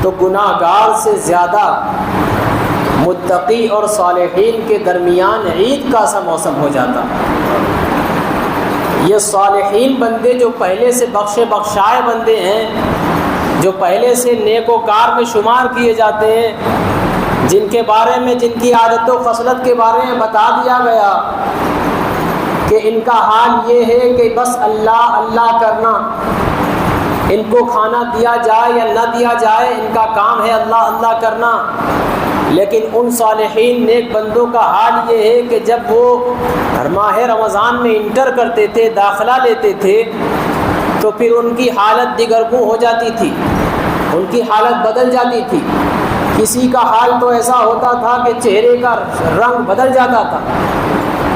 تو گناہگار سے زیادہ متقی اور صالحین کے درمیان عید کا سا موسم ہو جاتا۔ یہ صالحین بندے جو پہلے سے بخشے بخشائے بندے ہیں، جو پہلے سے نیک و کار میں شمار کیے جاتے ہیں، جن کے بارے میں، جن کی عادت و خصلت کے بارے میں بتا دیا گیا کہ ان کا حال یہ ہے کہ بس اللہ اللہ کرنا، ان کو کھانا دیا جائے یا نہ دیا جائے ان کا کام ہے اللہ اللہ کرنا۔ لیکن ان صالحین نیک بندوں کا حال یہ ہے کہ جب وہ ماہ رمضان میں انٹر کرتے تھے، داخلہ لیتے تھے، تو پھر ان کی حالت دیگرگوں ہو جاتی تھی، ان کی حالت بدل جاتی تھی۔ کسی کا حال تو ایسا ہوتا تھا کہ چہرے کا رنگ بدل جاتا تھا،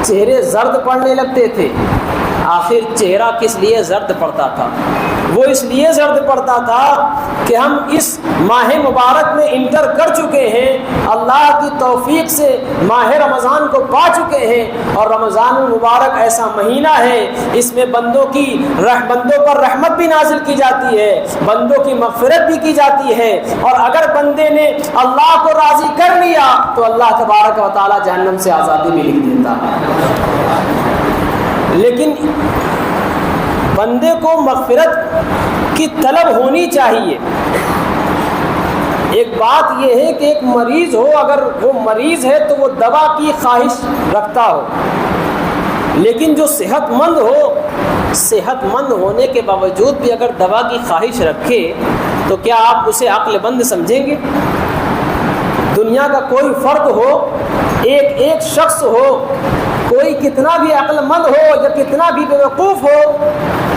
چہرے زرد پڑنے لگتے تھے۔ آخر چہرہ کس لیے زرد پڑتا تھا؟ وہ اس لیے زرد پڑتا تھا کہ ہم اس ماہ مبارک میں انٹر کر چکے ہیں، اللہ کی توفیق سے ماہ رمضان کو پا چکے ہیں، اور رمضان المبارک ایسا مہینہ ہے اس میں بندوں پر رحمت بھی نازل کی جاتی ہے، بندوں کی مغفرت بھی کی جاتی ہے، اور اگر بندے نے اللہ کو راضی کر لیا تو اللہ تبارک و تعالی جہنم سے آزادی بھی لکھ دیتا ہے۔ لیکن بندے کو مغفرت کی طلب ہونی چاہیے۔ ایک بات یہ ہے کہ ایک مریض ہو، اگر وہ مریض ہے تو وہ دوا کی خواہش رکھتا ہو، لیکن جو صحت مند ہو، صحت مند ہونے کے باوجود بھی اگر دوا کی خواہش رکھے تو کیا آپ اسے عقل مند سمجھیں گے؟ دنیا کا کوئی فرد ہو، ایک شخص ہو، کوئی کتنا بھی عقل مند ہو یا کتنا بھی بیوقوف ہو،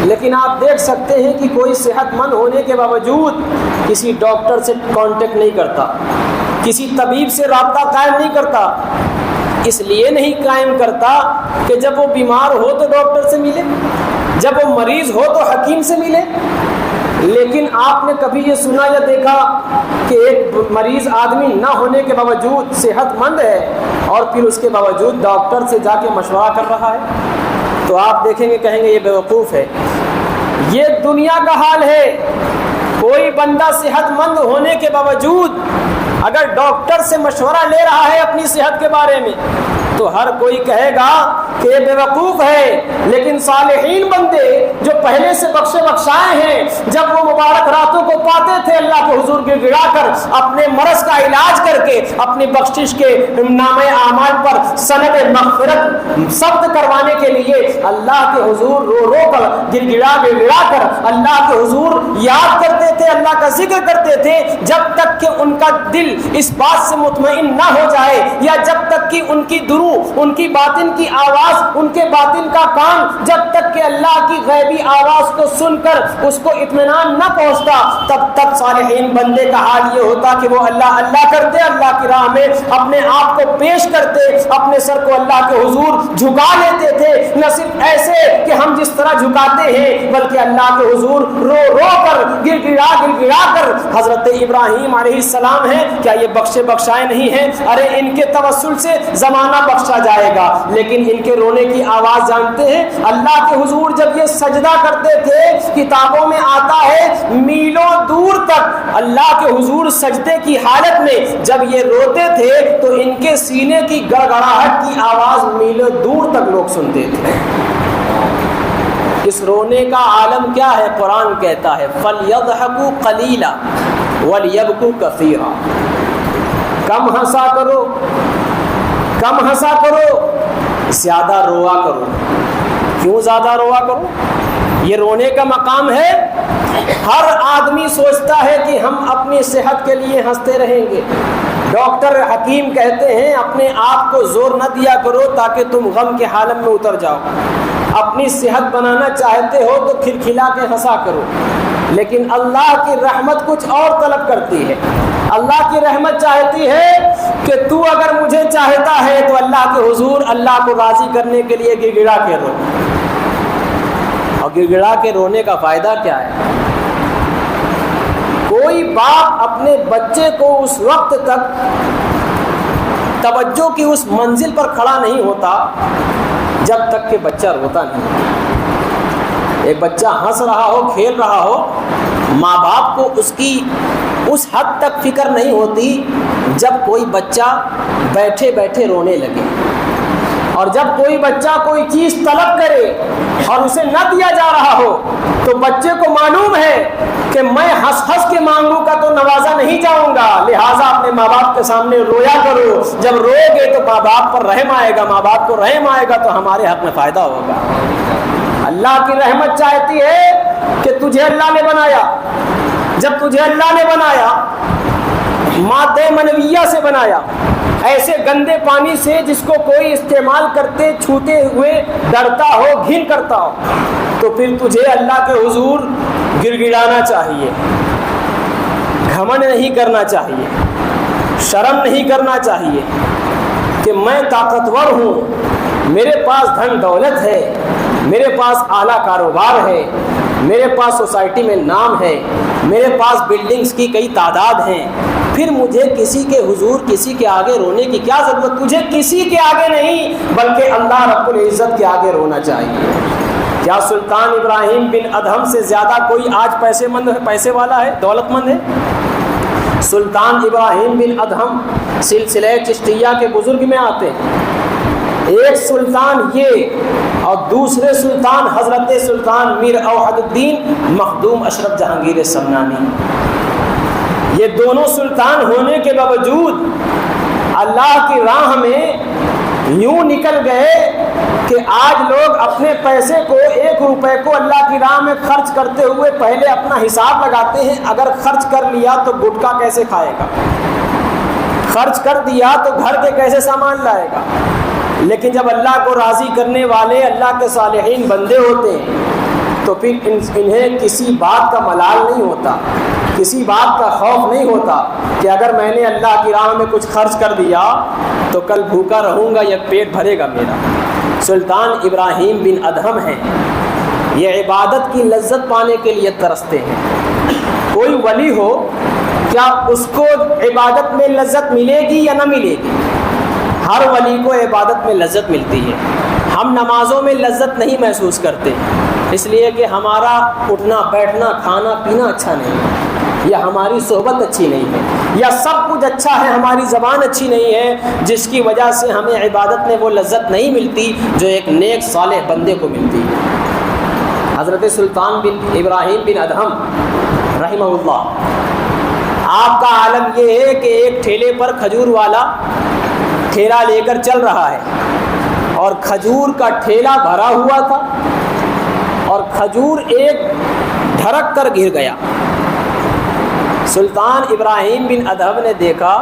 لیکن آپ دیکھ سکتے ہیں کہ کوئی صحت مند ہونے کے باوجود کسی ڈاکٹر سے کانٹیکٹ نہیں کرتا، کسی طبیب سے رابطہ قائم نہیں کرتا۔ اس لیے نہیں قائم کرتا کہ جب وہ بیمار ہو تو ڈاکٹر سے ملے، جب وہ مریض ہو تو حکیم سے ملے۔ لیکن آپ نے کبھی یہ سنا یا دیکھا کہ ایک مریض آدمی نہ ہونے کے باوجود صحت مند ہے اور پھر اس کے باوجود ڈاکٹر سے جا کے مشورہ کر رہا ہے؟ تو آپ دیکھیں گے، کہیں گے یہ بیوقوف ہے۔ یہ دنیا کا حال ہے۔ کوئی بندہ صحت مند ہونے کے باوجود اگر ڈاکٹر سے مشورہ لے رہا ہے اپنی صحت کے بارے میں تو ہر کوئی کہے گا کہ یہ بیوقوف ہے۔ لیکن صالحین بندے جو پہلے سے بخشے بخشائے ہیں، جب وہ مبارک راتوں کو پاتے تھے اللہ کے حضور گر گڑا کر اپنے مرض کا علاج کر کے اپنی بخشش کے نامہ اعمال پر سند مغفرت ثبت کروانے کے لیے اللہ کے حضور رو رو کر گر گڑا کر اللہ کے حضور یاد کرتے تھے، اللہ کا ذکر کرتے تھے، جب تک کہ ان کا دل اس بات سے مطمئن نہ ہو جائے، یا جب تک کہ ان کی درو، ان کی باطن کی آواز، ان کے باطن کا کام جب تک کہ اللہ کی غیبی آواز کو سن کر اس کو اطمینان نہ پہنچتا، تب تک صالحین بندے کا حال یہ ہوتا کہ وہ اللہ اللہ کرتے، اللہ کی راہ میں اپنے آپ کو پیش کرتے، اپنے سر کو اللہ کے حضور جھکا لیتے تھے۔ نہ صرف ایسے کہ ہم جس طرح جھکاتے ہیں، بلکہ اللہ کے حضور رو رو کر گر گڑا کر حضرت ابراہیم علیہ السلام ہیں، کیا یہ بخشے بخشائے نہیں ہیں؟ ارے ان کے توسل سے زمانہ بخشا جائے گا، لیکن ان کے رونے کی آواز جانتے ہیں؟ اللہ کے حضور جب یہ سجدہ کرتے تھے، کتابوں میں آتا ہے میلوں دور تک اللہ کے حضور سجدے کی حالت میں جب یہ روتے تھے تو ان کے سینے کی گڑگڑاہٹ کی آواز میلوں دور تک لوگ سنتے تھے۔ اس رونے کا عالم کیا ہے؟ قرآن کہتا ہے فَلْيَضْحَكُوا قَلِيلًا وَلْيَبْكُوا كَثِيرًا۔ کم ہنسا کرو، کم ہنسا کرو، زیادہ روا کرو۔ کیوں زیادہ روا کرو؟ یہ رونے کا مقام ہے۔ ہر آدمی سوچتا ہے کہ ہم اپنی صحت کے لیے ہنستے رہیں گے۔ ڈاکٹر حکیم کہتے ہیں اپنے آپ کو زور نہ دیا کرو تاکہ تم غم کے عالم میں اتر جاؤ۔ اپنی صحت بنانا چاہتے ہو تو کھلکھلا کے ہنسا کرو۔ لیکن اللہ کی رحمت کچھ اور طلب کرتی ہے۔ اللہ کی رحمت چاہتی ہے کہ تو اگر مجھے چاہتا ہے تو اللہ کے حضور اللہ کو راضی کرنے کے لیے گر گڑا کے رو۔ اور گر گڑا کے رونے کا فائدہ کیا ہے؟ کوئی باپ اپنے بچے کو اس وقت تک توجہ کی اس منزل پر کھڑا نہیں ہوتا جب تک کہ بچہ روتا نہیں۔ ایک بچہ ہنس رہا ہو، کھیل رہا ہو، ماں باپ کو اس کی اس حد تک فکر نہیں ہوتی جب کوئی بچہ بیٹھے بیٹھے رونے لگے، اور جب کوئی بچہ کوئی چیز طلب کرے اور اسے نہ دیا جا رہا ہو تو بچے کو معلوم ہے کہ میں ہنس ہنس کے مانگوں گا تو نوازا نہیں جاؤں گا، لہٰذا اپنے ماں باپ کے سامنے رویا کرو، جب رو گے تو ماں باپ پر رحم آئے گا، ماں باپ کو رحم آئے گا تو ہمارے حق میں فائدہ ہوگا۔ اللہ کی رحمت چاہتی ہے کہ تجھے اللہ نے بنایا، جب تجھے اللہ نے بنایا مادہ منویہ سے بنایا، ایسے گندے پانی سے جس کو کوئی استعمال کرتے چھوتے ہوئے ڈرتا ہو، گھن کرتا ہو، تو پھر تجھے اللہ کے حضور گر گڑانا چاہیے، گھمنڈ نہیں کرنا چاہیے، شرم نہیں کرنا چاہیے کہ میں طاقتور ہوں، میرے پاس دھن دولت ہے، میرے پاس اعلیٰ کاروبار ہے، میرے پاس سوسائٹی میں نام ہے، میرے پاس بلڈنگز کی کئی تعداد ہیں، پھر مجھے کسی کے حضور کسی کے آگے رونے کی کیا ضرورت؟ تجھے کسی کے آگے نہیں بلکہ اللہ رب العزت کے آگے رونا چاہیے۔ کیا سلطان ابراہیم بن ادہم سے زیادہ کوئی آج پیسے والا ہے، دولت مند ہے؟ سلطان ابراہیم بن ادہم سلسلہ چشتیہ کے بزرگ میں آتے ہیں، ایک سلطان یہ اور دوسرے سلطان حضرت سلطان میر اوحد الدین مخدوم اشرف جہانگیر سمنانی، یہ دونوں سلطان ہونے کے باوجود اللہ کی راہ میں یوں نکل گئے کہ آج لوگ اپنے پیسے کو 1 روپے کو اللہ کی راہ میں خرچ کرتے ہوئے پہلے اپنا حساب لگاتے ہیں، اگر خرچ کر لیا تو گٹکا کیسے کھائے گا، خرچ کر دیا تو گھر کے کیسے سامان لائے گا۔ لیکن جب اللہ کو راضی کرنے والے اللہ کے صالحین بندے ہوتے ہیں تو پھر انہیں کسی بات کا ملال نہیں ہوتا، کسی بات کا خوف نہیں ہوتا کہ اگر میں نے اللہ کی راہ میں کچھ خرچ کر دیا تو کل بھوکا رہوں گا یا پیٹ بھرے گا میرا۔ سلطان ابراہیم بن ادہم ہیں، یہ عبادت کی لذت پانے کے لیے ترستے ہیں۔ کوئی ولی ہو کیا اس کو عبادت میں لذت ملے گی یا نہ ملے گی؟ ہر ولی کو عبادت میں لذت ملتی ہے، ہم نمازوں میں لذت نہیں محسوس کرتے، اس لیے کہ ہمارا اٹھنا بیٹھنا کھانا پینا اچھا نہیں ہے، یا ہماری صحبت اچھی نہیں ہے، یا سب کچھ اچھا ہے ہماری زبان اچھی نہیں ہے، جس کی وجہ سے ہمیں عبادت میں وہ لذت نہیں ملتی جو ایک نیک صالح بندے کو ملتی ہے۔ حضرت سلطان بن ابراہیم بن ادہم رحمہ اللہ، آپ کا عالم یہ ہے کہ ایک ٹھیلے پر کھجور والا ٹھیلا لے کر چل رہا ہے اور کھجور کا ٹھیلا بھرا ہوا تھا اور کھجور ایک دھڑک کر گر گیا۔ سلطان ابراہیم بن ادہم نے دیکھا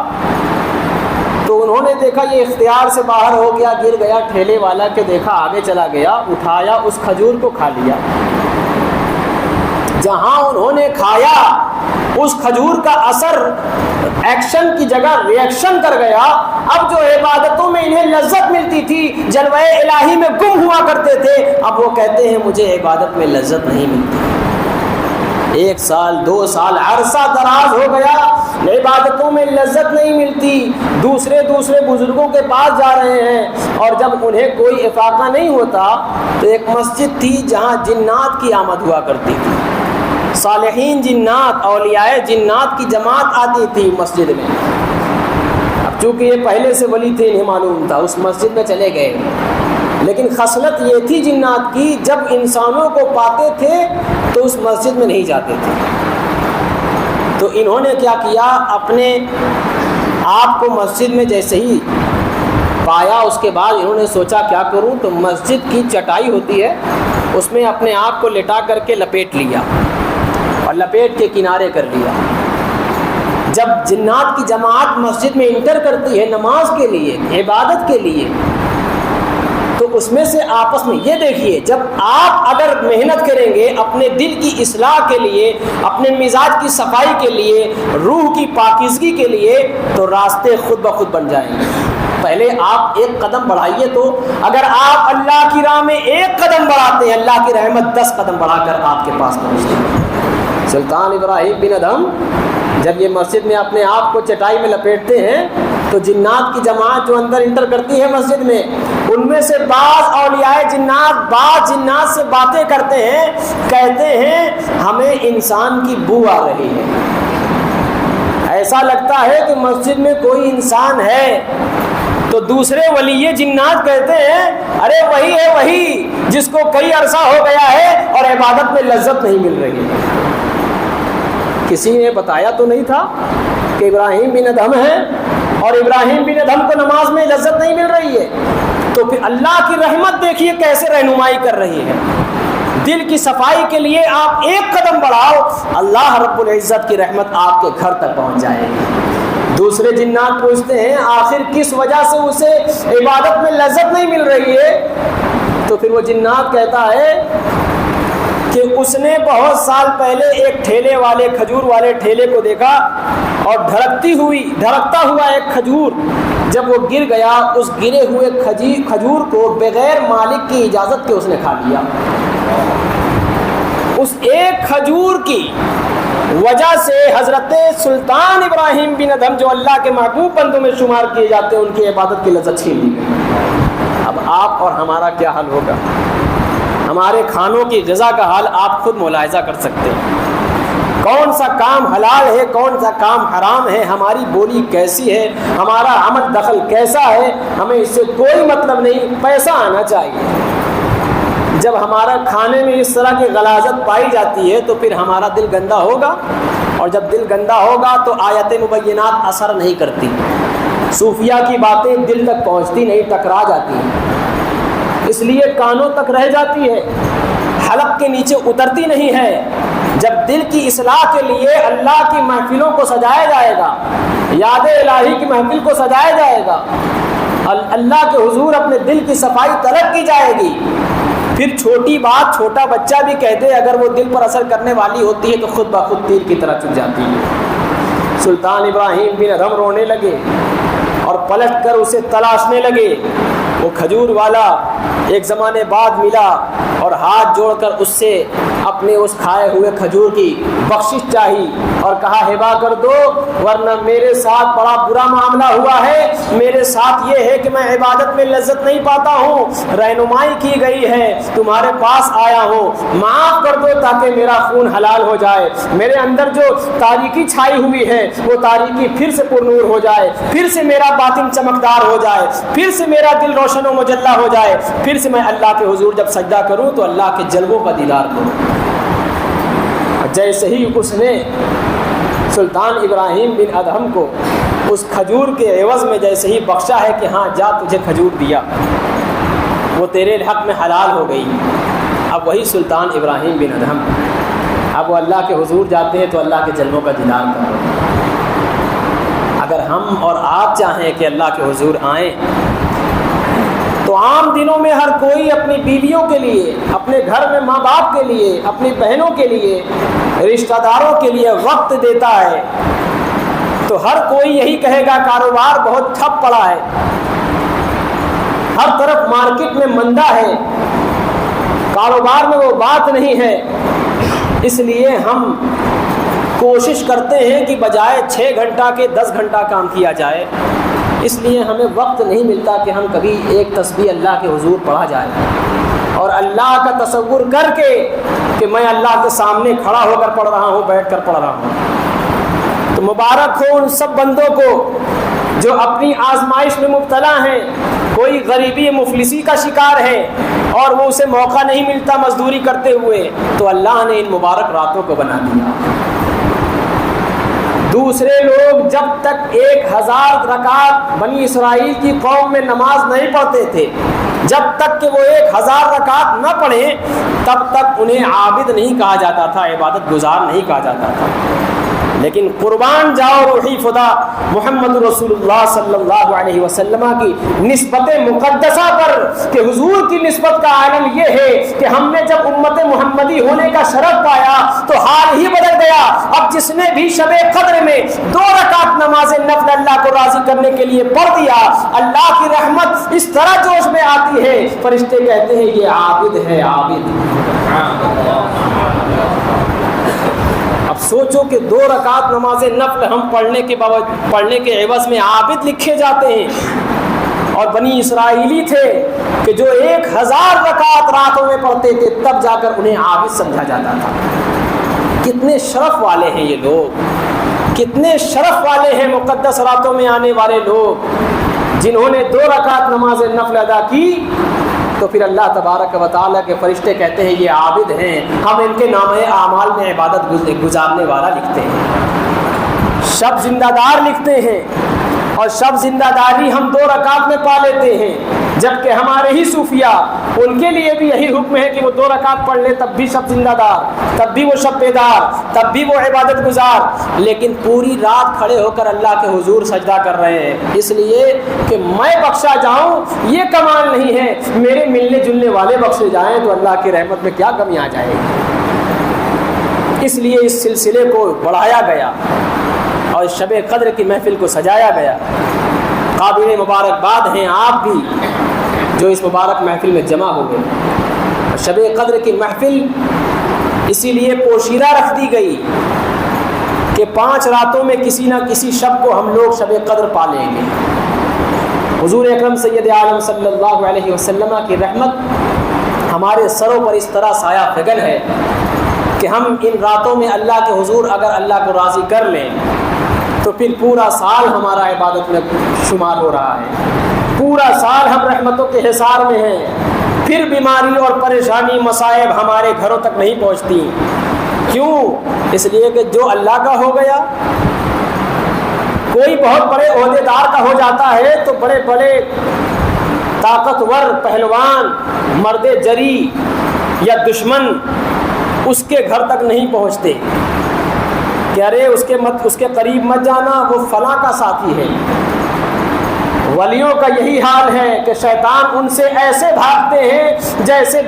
تو انہوں نے دیکھا یہ اختیار سے باہر ہو گیا، گر گیا، ٹھیلے والا کے دیکھا آگے چلا گیا، اٹھایا اس کھجور کو کھا لیا۔ جہاں انہوں نے کھایا اس کھجور کا اثر ایکشن کی جگہ ریئیکشن کر گیا۔ اب جو عبادتوں میں انہیں لذت ملتی تھی، جلوہ الہی میں گم ہوا کرتے تھے، اب وہ کہتے ہیں مجھے عبادت میں لذت نہیں ملتی۔ 1 سال 2 سال عرصہ دراز ہو گیا، عبادتوں میں لذت نہیں ملتی، دوسرے بزرگوں کے پاس جا رہے ہیں، اور جب انہیں کوئی افاقہ نہیں ہوتا تو ایک مسجد تھی جہاں جنات کی آمد ہوا کرتی تھی، صالحین جنات اولیاء جنات کی جماعت آتی تھی مسجد میں۔ اب چونکہ یہ پہلے سے ولی تھے، انہیں معلوم تھا، اس مسجد میں چلے گئے، لیکن خصلت یہ تھی جنات کی جب انسانوں کو پاتے تھے تو اس مسجد میں نہیں جاتے تھے۔ تو انہوں نے کیا کیا، اپنے آپ کو مسجد میں جیسے ہی پایا اس کے بعد انہوں نے سوچا کیا کروں، تو مسجد کی چٹائی ہوتی ہے اس میں اپنے آپ کو لٹا کر کے لپیٹ لیا اور لپیٹ کے کنارے کر لیا۔ جب جنات کی جماعت مسجد میں انٹر کرتی ہے نماز کے لیے، عبادت کے لیے، تو اس میں سے آپس میں یہ دیکھیے، جب آپ اگر محنت کریں گے اپنے دل کی اصلاح کے لیے، اپنے مزاج کی صفائی کے لیے، روح کی پاکیزگی کے لیے، تو راستے خود بخود بن جائیں گے۔ پہلے آپ 1 قدم بڑھائیے، تو اگر آپ اللہ کی راہ میں 1 قدم بڑھاتے ہیں، اللہ کی رحمت 10 قدم بڑھا کر آپ کے پاس پہنچتی ہے۔ سلطان ابراہیم بن ادہم جب یہ مسجد میں اپنے آپ کو چٹائی میں لپیٹتے ہیں تو جنات کی جماعت جو اندر انٹر کرتی ہے مسجد میں، ان میں سے بعض اولیاء جنات بعض جنات سے باتیں کرتے ہیں، کہتے ہیں ہمیں انسان کی بو آ رہی ہے، ایسا لگتا ہے کہ مسجد میں کوئی انسان ہے۔ تو دوسرے ولی جنات کہتے ہیں ارے وہی ہے، وہی جس کو کئی عرصہ ہو گیا ہے اور عبادت میں لذت نہیں مل رہی ہے۔ کسی نے بتایا تو نہیں تھا کہ ابراہیم بن ادہم ہے اور ابراہیم بن ادہم کو نماز میں لذت نہیں مل رہی ہے؟ تو پھر اللہ کی رحمت دیکھیے کیسے رہنمائی کر رہی ہے۔ دل کی صفائی کے لیے آپ ایک قدم بڑھاؤ، اللہ رب العزت کی رحمت آپ کے گھر تک پہنچ جائے گی۔ دوسرے جنات پوچھتے ہیں آخر کس وجہ سے اسے عبادت میں لذت نہیں مل رہی ہے؟ تو پھر وہ جنات کہتا ہے کہ اس نے بہت سال پہلے ایک ٹھیلے والے کھجور والے ٹھیلے کو دیکھا اور دھڑکتا ہوا ایک کھجور جب وہ گر گیا، اس گرے ہوئے کھجور کو بغیر مالک کی اجازت کے اس نے کھا لیا۔ اس ایک کھجور کی وجہ سے حضرت سلطان ابراہیم بن ادہم جو اللہ کے محبوب بندوں میں شمار کیے جاتے ہیں، ان کی عبادت کی لذت چھین لی گئی۔ اب آپ اور ہمارا کیا حال ہوگا؟ ہمارے کھانوں کی غذا کا حال آپ خود ملاحظہ کر سکتے ہیں، کون سا کام حلال ہے کون سا کام حرام ہے، ہماری بولی کیسی ہے، ہمارا آمد دخل کیسا ہے، ہمیں اس سے کوئی مطلب نہیں، پیسہ آنا چاہیے۔ جب ہمارا کھانے میں اس طرح کی غلاظت پائی جاتی ہے تو پھر ہمارا دل گندا ہوگا، اور جب دل گندا ہوگا تو آیت مبینات اثر نہیں کرتی، صوفیہ کی باتیں دل تک پہنچتی نہیں، ٹکرا جاتی ہیں، اس لیے کانوں تک رہ جاتی ہے، حلق کے نیچے اترتی نہیں ہے۔ جب دل کی اصلاح کے لیے اللہ کی محفلوں کو سجایا جائے گا، یاد الہی کی محفل کو سجایا جائے گا، اللہ کے حضور اپنے دل کی صفائی طلب کی جائے گی، پھر چھوٹی بات چھوٹا بچہ بھی کہہ دے اگر وہ دل پر اثر کرنے والی ہوتی ہے تو خود بخود تیر کی طرح چل جاتی ہے۔ سلطان ابراہیم بن ادہم رونے لگے اور پلٹ کر اسے تلاشنے لگے۔ وہ کھجور والا ایک زمانے بعد ملا اور ہاتھ جوڑ کر اس سے اپنے اس کھائے ہوئے کھجور کی بخشش چاہی اور کہا ہبا کر دو، ورنہ میرے ساتھ بڑا برا معاملہ ہوا ہے، میرے ساتھ یہ ہے کہ میں عبادت میں لذت نہیں پاتا ہوں، رہنمائی کی گئی ہے، تمہارے پاس آیا ہوں، معاف کر دو تاکہ میرا خون حلال ہو جائے، میرے اندر جو تاریکی چھائی ہوئی ہے وہ تاریکی پھر سے پرنور ہو جائے، پھر سے میرا باطن چمکدار ہو جائے، پھر سے میرا دل روشن و مجلہ ہو جائے، پھر سے میں اللہ کے حضور جب سجدہ کروں تو اللہ کے جلووں کا دیدار کروں۔ جیسے ہی اس نے سلطان ابراہیم بن ادہم کو اس کھجور کے عوض میں جیسے ہی بخشا ہے کہ ہاں جا تجھے کھجور دیا، وہ تیرے حق میں حلال ہو گئی، اب وہی سلطان ابراہیم بن ادہم اب وہ اللہ کے حضور جاتے ہیں تو اللہ کے جلووں کا دیدار کرو۔ اگر ہم اور آپ چاہیں کہ اللہ کے حضور آئیں تو عام دنوں میں ہر کوئی اپنی بیویوں کے لیے، اپنے گھر میں ماں باپ کے لیے، اپنی بہنوں کے لیے، رشتہ داروں کے لیے وقت دیتا ہے، تو ہر کوئی یہی کہے گا کاروبار بہت ٹھپ پڑا ہے، ہر طرف مارکیٹ میں مندہ ہے، کاروبار میں وہ بات نہیں ہے، اس لیے ہم کوشش کرتے ہیں کہ بجائے 6 گھنٹہ کے 10 گھنٹہ کام کیا جائے، اس لیے ہمیں وقت نہیں ملتا کہ ہم کبھی ایک تسبیح اللہ کے حضور پڑھا جائے اور اللہ کا تصور کر کے کہ میں اللہ کے سامنے کھڑا ہو کر پڑھ رہا ہوں، بیٹھ کر پڑھ رہا ہوں۔ تو مبارک ہو ان سب بندوں کو جو اپنی آزمائش میں مبتلا ہیں، کوئی غریبی مفلسی کا شکار ہے اور وہ اسے موقع نہیں ملتا مزدوری کرتے ہوئے، تو اللہ نے ان مبارک راتوں کو بنا دیا۔ دوسرے لوگ جب تک 1000 رکعت بنی اسرائیل کی قوم میں نماز نہیں پڑھتے تھے، جب تک کہ وہ 1000 رکعت نہ پڑھیں تب تک انہیں عابد نہیں کہا جاتا تھا، عبادت گزار نہیں کہا جاتا تھا۔ لیکن قربان جاؤ روحی فدا محمد رسول اللہ صلی اللہ علیہ وسلم کی نسبت مقدسہ پر کہ حضور کی نسبت کا عالم یہ ہے کہ ہم نے جب امت محمدی ہونے کا شرف پایا تو حال ہی بدل گیا۔ اب جس نے بھی شب قدر میں 2 رکعت نماز نفل اللہ کو راضی کرنے کے لیے پڑھ دیا، اللہ کی رحمت اس طرح جوش میں آتی ہے، فرشتے کہتے ہیں یہ عابد ہے، عابد۔ اب سوچو کہ 2 رکعت نماز نفل ہم پڑھنے کے عوض میں عابد لکھے جاتے ہیں، اور بنی اسرائیلی تھے کہ جو 1000 رکعت راتوں میں پڑھتے تھے، تب جا کر انہیں عابد سمجھا جاتا تھا۔ کتنے شرف والے ہیں یہ لوگ، کتنے شرف والے ہیں مقدس راتوں میں آنے والے لوگ، جنہوں نے 2 رکعت نماز نفل ادا کی تو پھر اللہ تبارک و تعالیٰ کے فرشتے کہتے ہیں یہ عابد ہیں، ہم ان کے نامۂ اعمال میں عبادت گزارنے والا لکھتے ہیں، شب زندہ دار لکھتے ہیں، اور شب زندہ داری ہم 2 رکعت میں پا لیتے ہیں، جبکہ ہمارے ہی صوفیاء ان کے لیے بھی یہی حکم ہے کہ وہ 2 رکعت پڑھ لے، تب بھی شب زندہ دار، تب بھی وہ شب بیدار، تب بھی وہ عبادت گزار، لیکن پوری رات کھڑے ہو کر اللہ کے حضور سجدہ کر رہے ہیں، اس لیے کہ میں بخشا جاؤں یہ کمال نہیں ہے، میرے ملنے جلنے والے بخشے جائیں تو اللہ کی رحمت میں کیا کمی آ جائے گی۔ اس لیے اس سلسلے کو بڑھایا گیا اور شب قدر کی محفل کو سجایا گیا۔ قابل مبارکباد ہیں آپ بھی جو اس مبارک محفل میں جمع ہو گئے۔ شب قدر کی محفل اسی لیے پوشیدہ رکھ دی گئی کہ 5 راتوں میں کسی نہ کسی شب کو ہم لوگ شب قدر پا لیں گے۔ حضور اکرم سید عالم صلی اللہ علیہ وسلم کی رحمت ہمارے سروں پر اس طرح سایہ فگن ہے کہ ہم ان راتوں میں اللہ کے حضور اگر اللہ کو راضی کر لیں تو پھر پورا سال ہمارا عبادت میں شمار ہو رہا ہے، پورا سال ہم رحمتوں کے حصار میں ہیں، پھر بیماری اور پریشانی مصائب ہمارے گھروں تک نہیں پہنچتی۔ کیوں؟ اس لیے کہ جو اللہ کا ہو گیا، کوئی بہت بڑے عہدیدار کا ہو جاتا ہے تو بڑے بڑے طاقتور پہلوان، مرد جری یا دشمن اس کے گھر تک نہیں پہنچتے کہ ارے اس کے قریب مت جانا، وہ فلاں کا ساتھی ہے۔ ولیوں کا یہی حال ہے کہ شیطان ان سے ایسے بھاگتے ہیں جیسے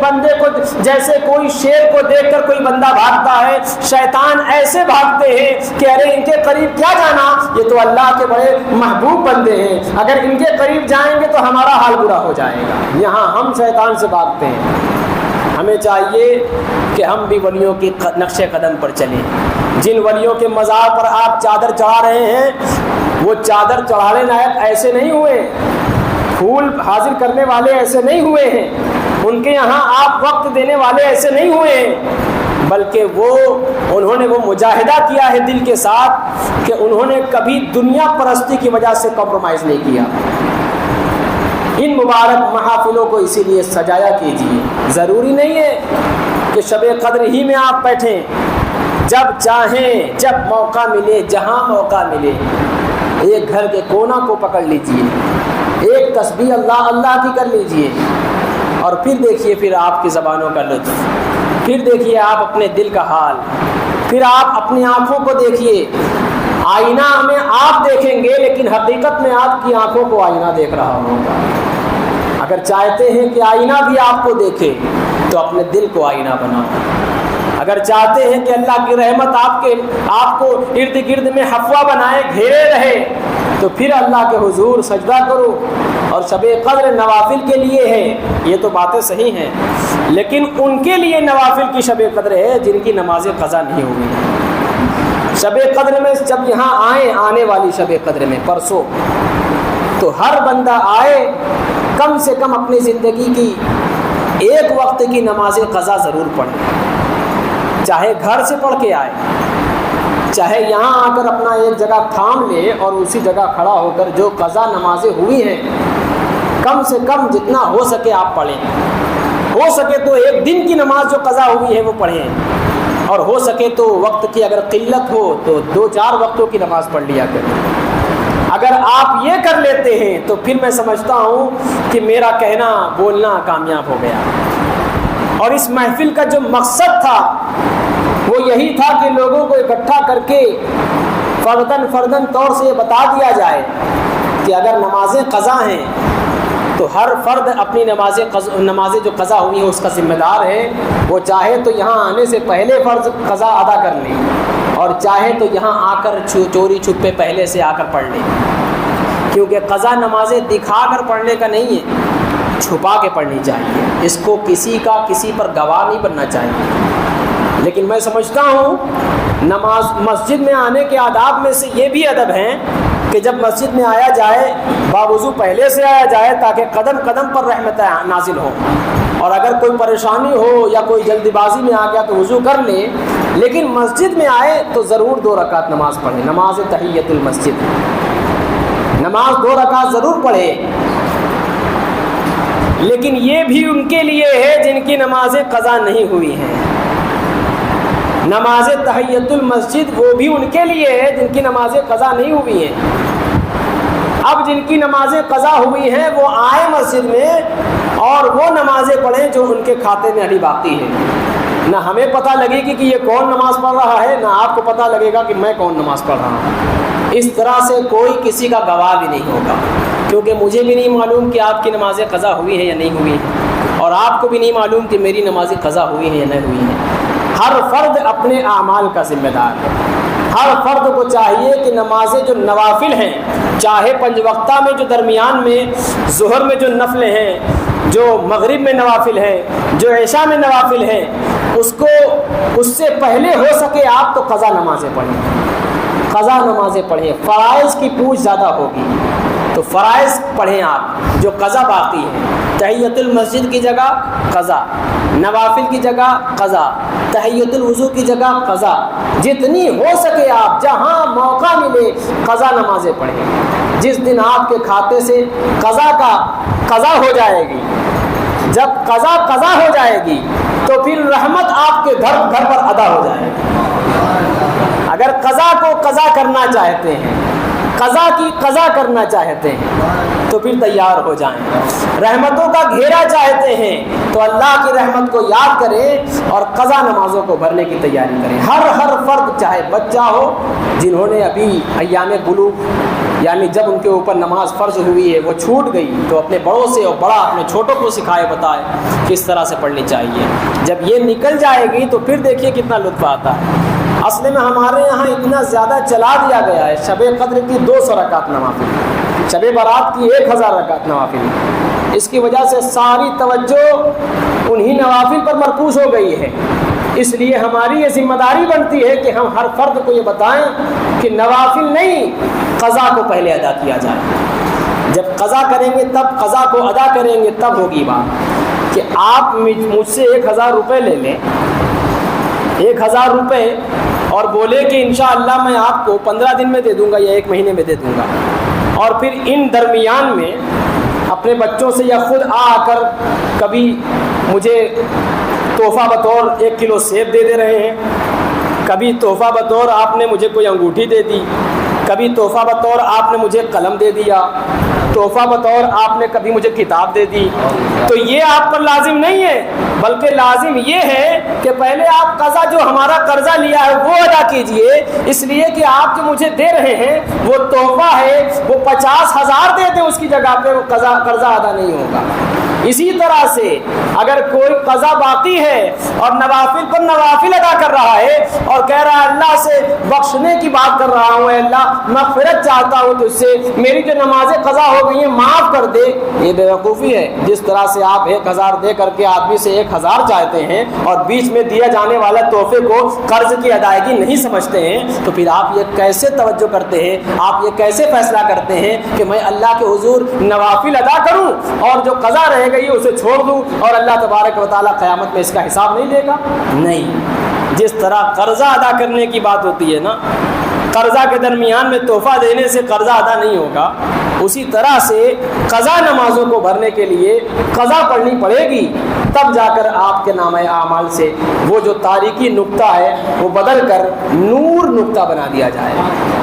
کوئی شیر کو دیکھ کر کوئی بندہ بھاگتا ہے، شیطان ایسے بھاگتے ہیں کہ ارے ان کے قریب کیا جانا، یہ تو اللہ کے بڑے محبوب بندے ہیں، اگر ان کے قریب جائیں گے تو ہمارا حال برا ہو جائے گا۔ یہاں ہم شیطان سے بھاگتے ہیں۔ ہمیں چاہیے کہ ہم بھی ولیوں کے نقش قدم پر چلیں۔ جن ولیوں کے مزار پر آپ چادر چڑھا رہے ہیں وہ چادر چڑھانے لائق ایسے نہیں ہوئے، پھول حاضر کرنے والے ایسے نہیں ہوئے ہیں، ان کے یہاں آپ وقت دینے والے ایسے نہیں ہوئے ہیں، بلکہ انہوں نے وہ مجاہدہ کیا ہے دل کے ساتھ کہ انہوں نے کبھی دنیا پرستی کی وجہ سے کمپرومائز نہیں کیا۔ ان مبارک محافلوں کو اسی لیے سجایا کیجیے۔ ضروری نہیں ہے کہ شب قدر ہی میں آپ بیٹھیں، جب چاہیں، جب موقع ملے، جہاں موقع ملے، ایک گھر کے کونا کو پکڑ لیجیے، ایک تسبیح اللہ اللہ کی کر لیجیے، اور پھر دیکھیے پھر آپ کی زبانوں کا لطف، پھر دیکھیے آپ اپنے دل کا حال، پھر آپ اپنی آنکھوں کو دیکھیے۔ آئینہ میں آپ دیکھیں گے لیکن حقیقت میں آپ کی آنکھوں کو آئینہ دیکھ رہا ہوگا۔ اگر چاہتے ہیں کہ آئینہ بھی آپ کو دیکھے تو اپنے دل کو آئینہ بناؤ۔ اگر چاہتے ہیں کہ اللہ کی رحمت آپ کو ارد گرد میں حفوہ بنائے، گھیرے رہے، تو پھر اللہ کے حضور سجدہ کرو۔ اور شب قدر نوافل کے لیے ہے، یہ تو باتیں صحیح ہیں، لیکن ان کے لیے نوافل کی شب قدر ہے جن کی نماز قضا نہیں ہوئی۔ شب قدر میں جب یہاں آنے والی شب قدر میں پرسوں، تو ہر بندہ آئے، کم سے کم اپنی زندگی کی ایک وقت کی نماز قضا ضرور پڑھے، چاہے گھر سے پڑھ کے آئے، چاہے یہاں آ کر اپنا ایک جگہ تھام لے اور اسی جگہ کھڑا ہو کر جو قضا نمازیں ہوئی ہیں کم سے کم جتنا ہو سکے آپ پڑھیں۔ ہو سکے تو ایک دن کی نماز جو قضا ہوئی ہے وہ پڑھیں، اور ہو سکے تو وقت کی اگر قلت ہو تو 2-4 وقتوں کی نماز پڑھ لیا کریں۔ اگر آپ یہ کر لیتے ہیں تو پھر میں سمجھتا ہوں کہ میرا کہنا بولنا کامیاب ہو گیا۔ اور اس محفل کا جو مقصد تھا وہ یہی تھا کہ لوگوں کو اکٹھا کر کے فرداً طور سے یہ بتا دیا جائے کہ اگر نمازیں قضا ہیں تو ہر فرد اپنی نمازیں جو قضا ہوئی ہے اس کا ذمہ دار ہے۔ وہ چاہے تو یہاں آنے سے پہلے فرض قضا ادا کر لیں، اور چاہے تو یہاں آ کر چوری چھپے پہلے سے آ کر پڑھ لیں، کیونکہ قضا نمازیں دکھا کر پڑھنے کا نہیں ہے، چھپا کے پڑھنی چاہیے۔ اس کو کسی پر گواہ نہیں بننا چاہیے۔ لیکن میں سمجھتا ہوں نماز مسجد میں آنے کے آداب میں سے یہ بھی ادب ہیں کہ جب مسجد میں آیا جائے باوضو پہلے سے آیا جائے تاکہ قدم قدم پر رحمتیں نازل ہوں، اور اگر کوئی پریشانی ہو یا کوئی جلدی بازی میں آ گیا تو وضو کر لے، لیکن مسجد میں آئے تو ضرور 2 رکعت نماز پڑھیں، نماز تحیۃ المسجد، نماز 2 رکعت ضرور پڑھے۔ لیکن یہ بھی ان کے لیے ہے جن کی نمازیں قضا نہیں ہوئی ہیں، نماز تحیۃ المسجد وہ بھی ان کے لیے ہے جن کی نمازیں قضا نہیں ہوئی ہیں۔ اب جن کی نمازیں قضا ہوئی ہیں وہ آئے مسجد میں اور وہ نمازیں پڑھیں جو ان کے کھاتے میں ابھی باقی ہے۔ نہ ہمیں پتہ لگے گی کہ یہ کون نماز پڑھ رہا ہے، نہ آپ کو پتہ لگے گا کہ میں کون نماز پڑھ رہا ہوں۔ اس طرح سے کوئی کسی کا گواہ بھی نہیں ہوگا، کیونکہ مجھے بھی نہیں معلوم کہ آپ کی نمازیں قضا ہوئی ہیں یا نہیں ہوئی ہیں، اور آپ کو بھی نہیں معلوم کہ میری نمازیں قضا ہوئی ہیں یا نہیں ہوئی ہیں۔ ہر فرد اپنے اعمال کا ذمہ دار ہے۔ ہر فرد کو چاہیے کہ نمازیں جو نوافل ہیں، چاہے 5 وقتہ میں جو درمیان میں ظہر میں جو نفلیں ہیں، جو مغرب میں نوافل ہیں، جو عشاء میں نوافل ہیں، اس سے پہلے ہو سکے آپ تو قضا نمازیں پڑھیں، قضا نمازیں پڑھیں۔ فرائض کی پوچھ زیادہ ہوگی تو فرائض پڑھیں آپ جو قضا باقی ہے۔ تحیۃ المسجد کی جگہ قضا، نوافل کی جگہ قضا، تحیۃ الوضو کی جگہ قضا، جتنی ہو سکے آپ جہاں موقع ملے قضا نمازیں پڑھیں۔ جس دن آپ کے کھاتے سے قضا ہو جائے گی، جب قضا ہو جائے گی تو پھر رحمت آپ کے گھر پر ادا ہو جائے گی۔ اگر قضا کو قضا کرنا چاہتے ہیں، قضا کی قضا کرنا چاہتے ہیں تو پھر تیار ہو جائیں۔ رحمتوں کا گھیرا چاہتے ہیں تو اللہ کی رحمت کو یاد کریں اور قضا نمازوں کو بھرنے کی تیاری کریں۔ ہر فرد چاہے بچہ ہو، جنہوں نے ابھی ایام بلوغ یعنی جب ان کے اوپر نماز فرض ہوئی ہے وہ چھوٹ گئی تو اپنے بڑوں سے اور بڑا اپنے چھوٹوں کو سکھائے بتائے کس طرح سے پڑھنی چاہیے۔ جب یہ نکل جائے گی تو پھر دیکھیے کتنا لطف آتا ہے۔ اصل میں ہمارے یہاں اتنا زیادہ چلا دیا گیا ہے، شب قدر کی 200 رکعت نوافل، شب برات کی 1000 رکعت نوافل، اس کی وجہ سے ساری توجہ انہی نوافل پر مرکوز ہو گئی ہے۔ اس لیے ہماری یہ ذمہ داری بنتی ہے کہ ہم ہر فرد کو یہ بتائیں کہ نوافل نہیں، قضا کو پہلے ادا کیا جائے۔ جب قضا کریں گے تب قضا کو ادا کریں گے تب ہوگی بات کہ آپ مجھ سے 1000 روپے لے لیں، 1000 روپے، اور بولے کہ انشاءاللہ میں آپ کو 15 دن میں دے دوں گا یا 1 مہینے میں دے دوں گا، اور پھر ان درمیان میں اپنے بچوں سے یا خود آ کر کبھی مجھے تحفہ بطور 1 کلو سیب دے رہے ہیں، کبھی تحفہ بطور آپ نے مجھے کوئی انگوٹھی دے دی، کبھی تحفہ بطور آپ نے مجھے قلم دے دیا، تحفہ بطور آپ نے کبھی مجھے کتاب دے دی، تو یہ آپ پر لازم نہیں ہے، بلکہ لازم یہ ہے کہ پہلے آپ قضا جو ہمارا قرضہ لیا ہے وہ ادا کیجئے، اس لیے کہ آپ جو مجھے دے رہے ہیں وہ تحفہ ہے، وہ 50,000 دے دیں اس کی جگہ پہ وہ قرضہ ادا نہیں ہوگا۔ اسی طرح سے اگر کوئی قضا باقی ہے اور نوافل پر نوافل ادا کر رہا ہے اور کہہ رہا ہے اللہ سے بخشنے کی بات کر رہا ہوں، اے اللہ مغفرت چاہتا ہوں تجھ سے، میری جو نمازیں قضا ہو گئی ہیں معاف کر دے، یہ بیوقوفی ہے۔ جس طرح سے آپ 1000 دے کر کے آدمی سے 1000 چاہتے ہیں اور بیچ میں دیا جانے والا تحفے کو قرض کی ادائیگی نہیں سمجھتے ہیں، تو پھر آپ یہ کیسے توجہ کرتے ہیں، آپ یہ کیسے فیصلہ کرتے ہیں کہ میں اللہ کے حضور نوافل ادا کروں اور جو قضا رہے گئی اسے چھوڑ دوں اور اللہ تبارک و تعالیٰ قیامت میں اس کا حساب نہیں لے گا؟ نہیں۔ جس طرح قرضہ ادا کرنے کی بات ہوتی ہے نا، قرضہ کے درمیان میں تحفہ دینے سے قرضہ ادا نہیں ہوگا، اسی طرح سے قضا نمازوں کو بھرنے کے لیے قضا پڑھنی پڑے گی، تب جا کر آپ کے نامہ اعمال سے وہ جو تاریکی نقطہ ہے وہ بدل کر نور نقطہ بنا دیا جائے۔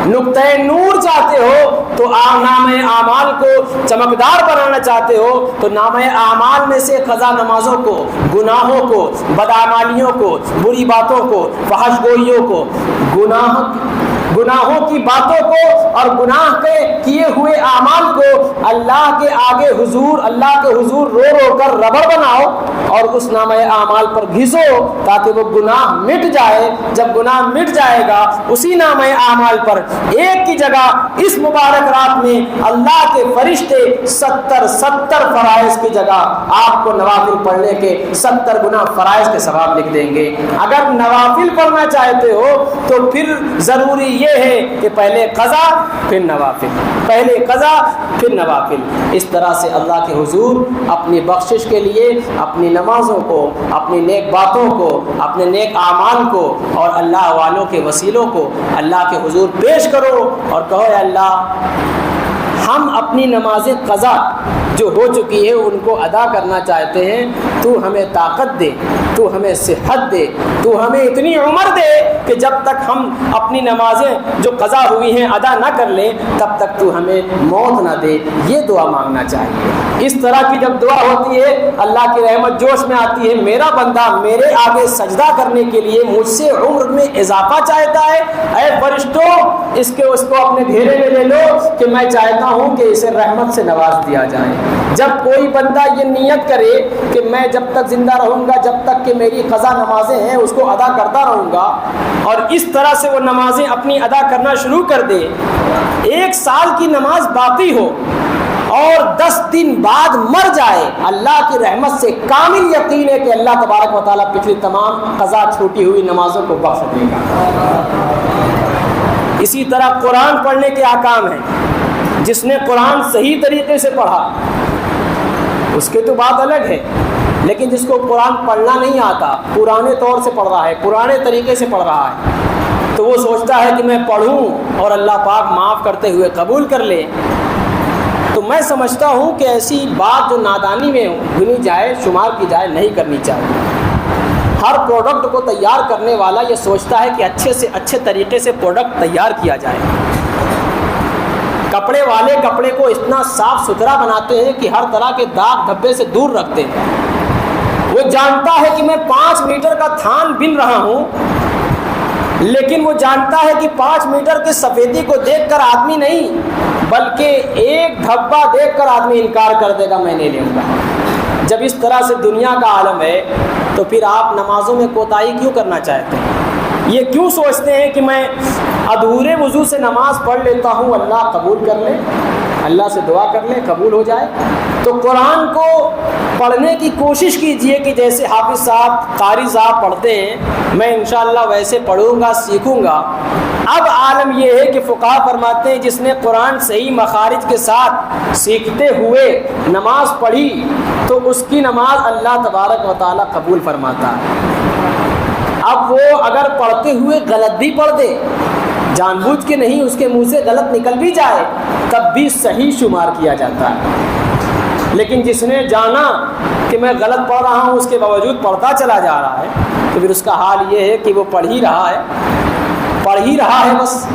نقطہ نور چاہتے ہو تو نامہ اعمال کو چمکدار بنانا چاہتے ہو تو نامہ اعمال میں سے قضا نمازوں کو، گناہوں کو، بدعمالیوں کو، بری باتوں کو، فحش گوئیوں کو، گناہوں کی باتوں کو اور گناہ کے کیے ہوئے اعمال کو اللہ کے آگے حضور رو رو کر ربڑ بناؤ اور اس نامہ اعمال پر گھسو تاکہ وہ گناہ مٹ جائے. جب گناہ مٹ جائے گا اسی نامہ اعمال پر ایک کی جگہ اس مبارک رات میں اللہ کے فرشتے 70 فرائض کی جگہ آپ کو نوافل پڑھنے کے 70 گنا فرائض کے ثواب لکھ دیں گے. اگر نوافل پڑھنا چاہتے ہو تو پھر ضروری یہ ہے کہ پہلے قضا پھر نوافل، پہلے قضا پھر نوافل. اس طرح سے اللہ کے حضور اپنی بخشش کے لیے اپنی نمازوں کو، اپنی نیک باتوں کو، اپنے نیک اعمال کو اور اللہ والوں کے وسیلوں کو اللہ کے حضور پیش کرو اور کہو اے اللہ ہم اپنی نماز قضا جو ہو چکی ہے ان کو ادا کرنا چاہتے ہیں. تو ہمیں طاقت دے، تو ہمیں صحت دے، تو ہمیں اتنی عمر دے کہ جب تک ہم اپنی نمازیں جو قضا ہوئی ہیں ادا نہ کر لیں تب تک تو ہمیں موت نہ دے. یہ دعا مانگنا چاہیے. اس طرح کی جب دعا ہوتی ہے اللہ کی رحمت جوش میں آتی ہے. میرا بندہ میرے آگے سجدہ کرنے کے لیے مجھ سے عمر میں اضافہ چاہتا ہے، اے فرشتوں اس کو اپنے گھیرے میں لے لو کہ میں چاہتا ہوں کہ اسے رحمت سے نواز دیا جائے. جب کوئی بندہ یہ نیت کرے کہ میں جب تک زندہ رہوں گا، جب تک کہ میری قضا نمازیں ہیں اس کو ادا کرتا رہوں گا اور اس طرح سے وہ نمازیں اپنی ادا کرنا شروع کر دے، 1 سال کی نماز باقی ہو اور 10 دن بعد مر جائے، اللہ کی رحمت سے کامل یقین ہے کہ اللہ تبارک و تعالیٰ پچھلی تمام قضا چھوٹی ہوئی نمازوں کو بخش دے گا. اسی طرح قرآن پڑھنے کے احکام ہیں. جس نے قرآن صحیح طریقے سے پڑھا اس کے تو بات الگ ہے، لیکن جس کو قرآن پڑھنا نہیں آتا، پرانے طور سے پڑھ رہا ہے، پرانے طریقے سے پڑھ رہا ہے، تو وہ سوچتا ہے کہ میں پڑھوں اور اللہ پاک معاف کرتے ہوئے قبول کر لے. تو میں سمجھتا ہوں کہ ایسی بات جو نادانی میں گنی جائے، شمار کی جائے، نہیں کرنی چاہیے. ہر پروڈکٹ کو تیار کرنے والا یہ سوچتا ہے کہ اچھے سے اچھے طریقے سے پروڈکٹ تیار کیا جائے. کپڑے والے کپڑے کو اتنا صاف ستھرا بناتے ہیں کہ ہر طرح کے داغ دھبے سے دور رکھتے ہیں. وہ جانتا ہے کہ میں 5 میٹر کا تھان بن رہا ہوں، لیکن وہ جانتا ہے کہ 5 میٹر کے سفیدی کو دیکھ کر آدمی نہیں بلکہ ایک دھبا دیکھ کر آدمی انکار کر دے گا، میں نہیں لوں گا. جب اس طرح سے دنیا کا عالم ہے تو پھر آپ نمازوں میں کوتاہی کیوں کرنا چاہتے ہیں؟ یہ کیوں سوچتے ہیں کہ میں ادھورے وضو سے نماز پڑھ لیتا ہوں، اللہ قبول کر لے، اللہ سے دعا کر لے قبول ہو جائے؟ تو قرآن کو پڑھنے کی کوشش کیجئے کہ جیسے حافظ صاحب، قاری صاحب پڑھتے ہیں، میں انشاءاللہ ویسے پڑھوں گا، سیکھوں گا. اب عالم یہ ہے کہ فقہا فرماتے ہیں جس نے قرآن صحیح مخارج کے ساتھ سیکھتے ہوئے نماز پڑھی تو اس کی نماز اللہ تبارک و تعالیٰ قبول فرماتا ہے. اب وہ اگر پڑھتے ہوئے غلط بھی پڑھ دے، جان بوجھ کے نہیں، اس کے منہ سے غلط نکل بھی جائے تب بھی صحیح شمار کیا جاتا ہے. لیکن جس نے جانا کہ میں غلط پڑھ رہا ہوں اس کے باوجود پڑھتا چلا جا رہا ہے تو پھر اس کا حال یہ ہے کہ وہ پڑھ ہی رہا ہے بس.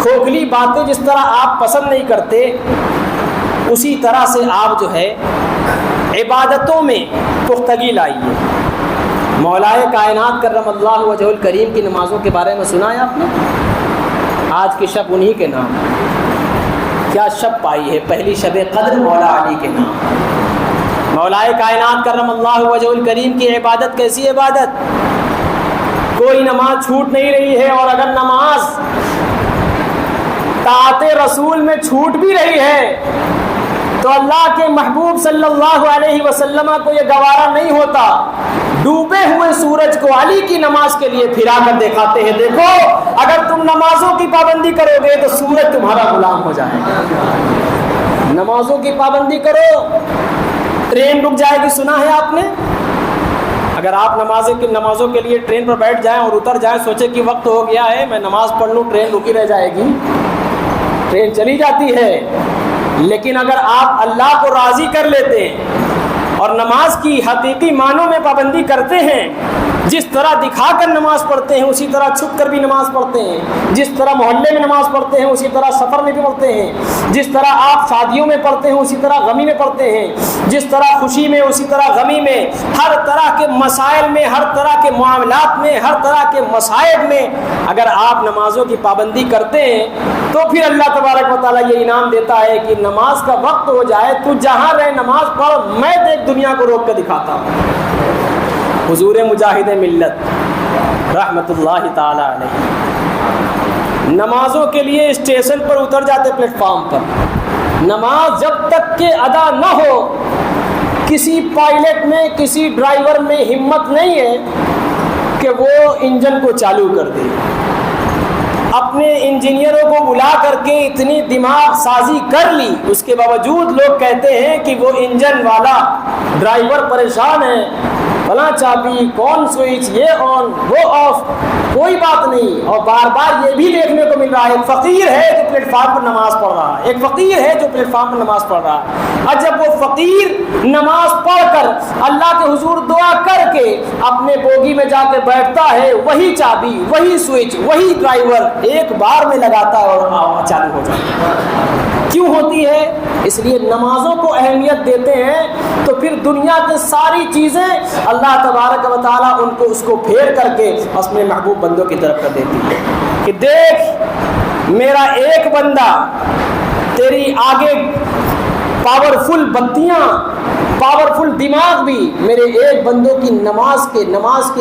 کھوکھلی باتیں جس طرح آپ پسند نہیں کرتے اسی طرح سے آپ جو ہے عبادتوں میں پختگی لائیے. مولائے کائنات کرم اللہ وجہ الکریم کی نمازوں کے بارے میں سنا ہے آپ نے؟ آج کی شب انہی کے نام. کیا شب پائی ہے؟ پہلی شب قدر مولا علی کے نام. مولائے کائنات کرم اللہ وجہ الکریم کی عبادت کیسی عبادت؟ کوئی نماز چھوٹ نہیں رہی ہے، اور اگر نماز طاعت رسول میں چھوٹ بھی رہی ہے تو اللہ کے محبوب صلی اللہ علیہ وسلم کو یہ گوارا نہیں ہوتا ڈوبے ہوئے سورج کو علی کی نماز کے لیے پھرا کر دکھاتے ہیں، دیکھو اگر تم نمازوں کی پابندی کرو گے تو سورج تمہارا غلام ہو جائے گا. نمازوں کی پابندی کرو، ٹرین رک جائے گی. سنا ہے آپ نے؟ اگر آپ نمازوں کے لیے ٹرین پر بیٹھ جائیں اور اتر جائیں، سوچے کہ وقت ہو گیا ہے میں نماز پڑھ لوں، ٹرین رکی رہ جائے گی. ٹرین چلی جاتی ہے، لیکن اگر آپ اللہ کو راضی کر لیتے ہیں اور نماز کی حقیقی معنوں میں پابندی کرتے ہیں جس طرح دکھا کر نماز پڑھتے ہیں اسی طرح چھپ کر بھی نماز پڑھتے ہیں، جس طرح محلے میں نماز پڑھتے ہیں اسی طرح سفر میں بھی پڑھتے ہیں، جس طرح آپ شادیوں میں پڑھتے ہیں اسی طرح غمی میں پڑھتے ہیں، جس طرح خوشی میں اسی طرح غمی میں، ہر طرح کے مسائل میں، ہر طرح کے معاملات میں، ہر طرح کے مصائب میں اگر آپ نمازوں کی پابندی کرتے ہیں تو پھر اللہ تبارک و تعالیٰ یہ انعام دیتا ہے کہ نماز کا وقت ہو جائے تو جہاں رہے نماز پڑھ، میں دیکھ دنیا کو روک کر دکھاتا ہوں۔ حضور مجاہد ملت رحمت اللہ تعالی علیہ نمازوں کے لیے اسٹیشن پر اتر جاتے، پلیٹ فارم پر، نماز جب تک کہ ادا نہ ہو کسی پائلٹ میں، کسی ڈرائیور میں ہمت نہیں ہے کہ وہ انجن کو چالو کر دے۔ اپنے انجینئروں کو بلا کر کے اتنی دماغ سازی کر لی، اس کے باوجود لوگ کہتے ہیں کہ وہ انجن والا ڈرائیور پریشان ہے، فلاں چابی، کون سوئچ، یہ آن وہ آف، کوئی بات نہیں۔ اور بار بار یہ بھی دیکھنے کو مل رہا ہے، ایک فقیر ہے جو پلیٹ فارم پر نماز پڑھ رہا ہے، ایک فقیر ہے جو پلیٹ فارم پر نماز پڑھ رہا ہے۔ اور جب وہ فقیر نماز پڑھ کر اللہ کے حضور دعا کر کے اپنے بوگی میں جا کے بیٹھتا ہے، وہی چابی، وہی سوئچ، وہی ڈرائیور ایک بار میں لگاتا ہے اور چالو ہو جاتا ہے۔ کیوں ہوتی ہے؟ اس لیے نمازوں کو اہمیت دیتے ہیں تو پھر دنیا کی ساری چیزیں اللہ تبارک و تعالیٰ ان کو اس کو پھیر کر کے اپنے محبوب بندوں کی طرف کر دیتی ہے کہ دیکھ میرا ایک بندہ تیری آگے پاورفل بتیاں، پاورفل دماغ بھی میرے ایک بندوں کی نماز کے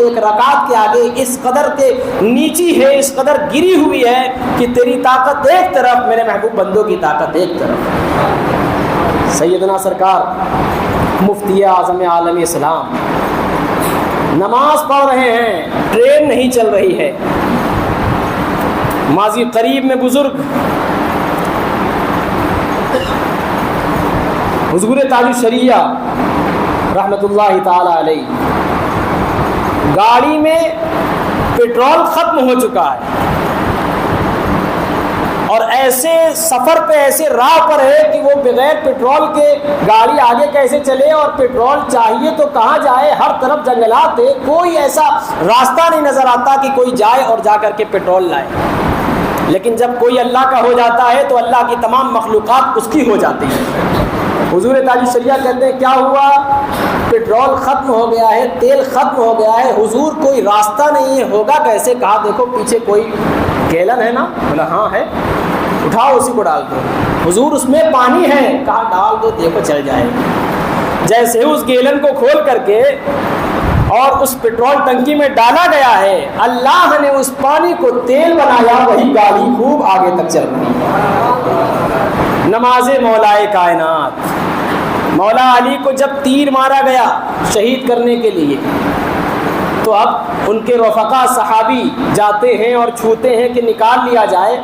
ایک رکعت کے آگے اس قدر کے نیچی ہے، اس قدر گری ہوئی ہے کہ تیری طاقت ایک طرف، میرے محبوب بندوں کی طاقت ایک طرف۔ سیدنا سرکار مفتی اعظم عالم اسلام نماز پڑھ رہے ہیں، ٹرین نہیں چل رہی ہے۔ ماضی قریب میں بزرگ حضور تاج الشریعہ رحمت اللہ تعالی علیہ، گاڑی میں پیٹرول ختم ہو چکا ہے اور ایسے سفر پہ، ایسے راہ پر ہے کہ وہ بغیر پیٹرول کے گاڑی آگے کیسے چلے، اور پیٹرول چاہیے تو کہاں جائے، ہر طرف جنگلات ہے، کوئی ایسا راستہ نہیں نظر آتا کہ کوئی جائے اور جا کر کے پیٹرول لائے۔ لیکن جب کوئی اللہ کا ہو جاتا ہے تو اللہ کی تمام مخلوقات اس کی ہو جاتی ہے۔ حضور تاج الشریعہ کہتے ہیں کیا ہوا؟ پیٹرول ختم ہو گیا ہے، تیل ختم ہو گیا ہے، حضور کوئی راستہ نہیں ہے، ہوگا کیسے؟ کہا دیکھو پیچھے کوئی گیلن ہے نا؟ بولا ہاں ہے، اٹھاؤ اسی کو ڈال دو۔ حضور اس میں پانی ہے، کہا ڈال دو دیکھو چل جائے۔ جیسے ہی اس گیلن کو کھول کر کے اور اس پیٹرول ٹنکی میں ڈالا گیا ہے، اللہ نے اس پانی کو تیل بنایا، وہی گاڑی خوب آگے تک چل رہی ہے۔ نماز مولائے کائنات، مولا علی کو جب تیر مارا گیا شہید کرنے کے لیے تو اب ان کے رفقا صحابی جاتے ہیں اور چھوتے ہیں کہ نکال لیا جائے،